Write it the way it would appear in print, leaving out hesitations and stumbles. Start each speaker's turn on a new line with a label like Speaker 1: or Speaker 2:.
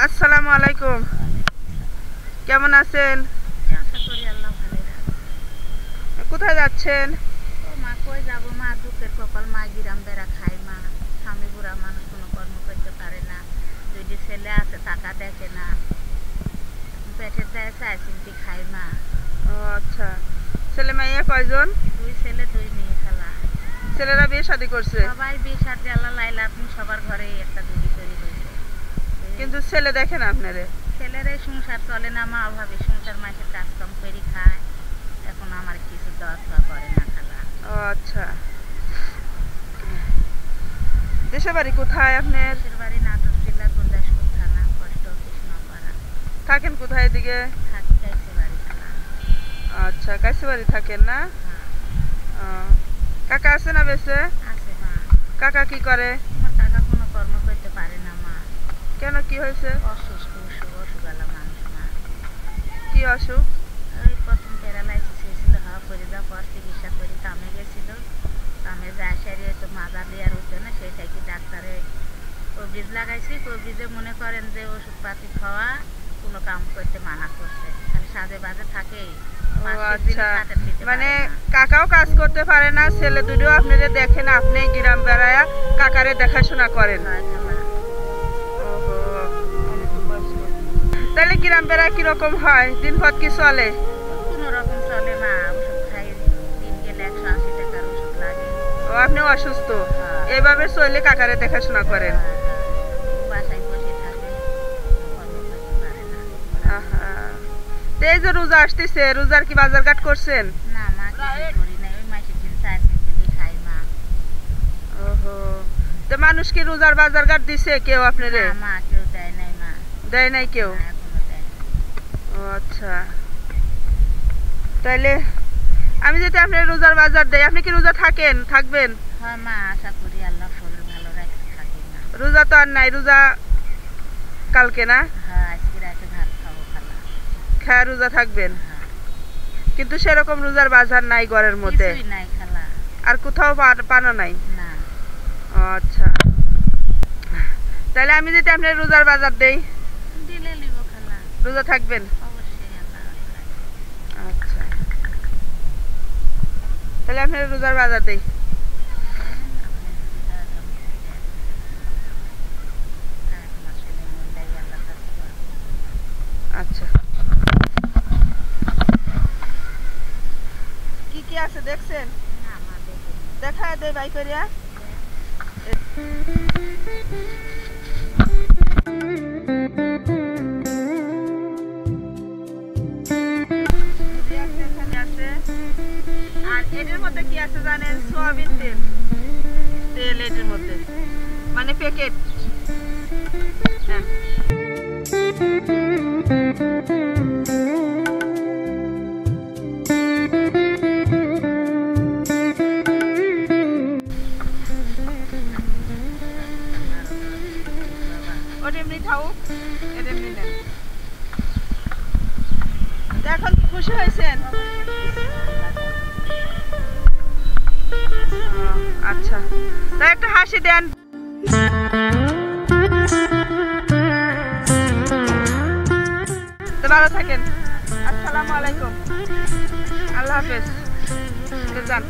Speaker 1: আসসালামু আলাইকুম, কেমন আছেন?
Speaker 2: আশা করি আল্লাহ ভালো রাখে।
Speaker 1: কোথায় যাচ্ছেন?
Speaker 2: ও মা, কই যাবো মা, দুঃখের কপাল, মা গিরাম বেড়া খায় মা। স্বামী বুড়া মানুষ, কোনো কর্ম করতে পারে না। দুইটি ছেলে আছে, টাকা দেখে না, পেটের দায়ে চায় চিনতে খায় মা।
Speaker 1: ও আচ্ছা, ছেলে মেয়ে কয়জন?
Speaker 2: দুই ছেলে দুই মেয়ে খেলা।
Speaker 1: ছেলেরা বিয়ে শাদী করছে,
Speaker 2: সবাই বিয়ে শাদী আল্লাহ লাইলা, আপনি সবার ঘরে একটা দুটি তৈরি হয়েছে,
Speaker 1: কিন্তু ছেলে দেখে না আপনারে।
Speaker 2: ছেলেরাই সংসার চলে না মা, অভাবে সংসার, মাসের কাজ কাম করে খায়। এখন আমার কিছু দেওয়া থাওয়া করে না খালা।
Speaker 1: ও আচ্ছা, দেশে বাড়ি কোথায় আপনার?
Speaker 2: দেশের বাড়ি নাটোর জেলা গুরদাসপুর থানা, কষ্ট কৃষ্ণপাড়া।
Speaker 1: থাকেন কোথায় এদিকে?
Speaker 2: থাকি গাইছে বাড়ি খালা।
Speaker 1: আচ্ছা, কাছে বাড়ি থাকেন না?
Speaker 2: হ্যাঁ,
Speaker 1: কাকা আছে না বেঁচে?
Speaker 2: আছে মা।
Speaker 1: কাকা কি করে?
Speaker 2: আমার টাকা কোনো কর্ম করতে পারে না মা।
Speaker 1: কেন, কি হয়েছে?
Speaker 2: অসুস্থ, অসুগালা মানুষ মা।
Speaker 1: কি অসুখ?
Speaker 2: ওই প্রথম প্যারালাইসিস হয়েছিল, হাওয়া করে দেওয়ার পর চিকিৎসা করে কামে গেছিল। কামে যায় সারি তো মাজা দেওয়ার উঠবে না, সেইটাই কি ডাক্তারে কবিজ লাগাইছি। কবিজে মনে করেন যে ওষুধপাতি খাওয়া কোনো কাম করতে মানা করছে, খালি সাজে বাজে থাকেই।
Speaker 1: ও আচ্ছা, মানে কাকাও কাজ করতে পারে না, ছেলে দুটো আপনাদের দেখেন, আপনি গ্রাম বেড়ায়া কাকারে দেখাশোনা করেন। তাহলে গ্রাম বেড়ায় কিরকম হয়, দিন পথ কি চলে?
Speaker 2: কোনো রকম চলে মা, ওষুধ খাই, দিন গেলে 180 টাকার ওষুধ লাগে।
Speaker 1: ও আপনি অসুস্থ, এইভাবে চলে কাকারে দেখাশোনা করেন?
Speaker 2: বাসায় বসে থাকে, কর্ম করতে পারে না।
Speaker 1: আহা, তো এই যে রোজা আসতেছে, রোজার কি বাজার ঘাট করছেন?
Speaker 2: না মা, কিছু করি নাই, ওই মাসের দিন 4 দিন খাই মা।
Speaker 1: ওহো, তো মানুষ কি রোজার বাজার ঘাট দিছে কেউ আপনারে?
Speaker 2: না মা, কেউ দেয় নাই মা।
Speaker 1: দেয় নাই কেউ?
Speaker 2: না, এখনো দেয় নাই।
Speaker 1: ও আচ্ছা, তাইলে আমি যদি আপনার রোজার বাজার দেই, আপনি কি রোজা থাকেন, থাকবেন?
Speaker 2: হয় মা, আশা করি আল্লাহ শরীর ভালো রাখতে থাকি মা।
Speaker 1: রোজা তো আর নাই, রোজা কালকে না?
Speaker 2: হ্যাঁ, আজকে রাতে ভাত খাবো খালা।
Speaker 1: খায় রোজা থাকবেন,
Speaker 2: হ্যাঁ,
Speaker 1: কিন্তু সেরকম রোজার বাজার নাই ঘরের মধ্যে?
Speaker 2: কিছুই নাই খালা।
Speaker 1: আর কোথাও পানো নাই?
Speaker 2: না।
Speaker 1: ও আচ্ছা, তাহলে আমি যদি আপনার রোজার বাজার দেই,
Speaker 2: দিলে লিব খালা।
Speaker 1: রোজা থাকবেন?
Speaker 2: অবশ্যই আল্লাহ রাখবে।
Speaker 1: আচ্ছা, তাহলে আপনার রোজার বাজার দেই।
Speaker 2: আপনি যদি দেওয়া যান দেন। আর তোমার ছেলে মন্দাই আল্লাহ কাছে পাবে।
Speaker 1: আচ্ছা, কি কি আছে দেখছেন?
Speaker 2: না মা, দেখিনি।
Speaker 1: দেখায় দেই বাই করিয়া। এখানে আছে, আর এটার মধ্যে কি আছে জানেন? সোয়াবিন তেল, তেল এটার মধ্যে, মানে প্যাকেট। হ্যাঁ, ওটা এমনি থাকুক, এটা এমনি নেন। তো এখন খুশি হয়েছেন? আচ্ছা, তাই একটা হাসি দেন। তো ভালো থাকেন, আসসালামু আলাইকুম, আল্লাহ হাফেজ, যান।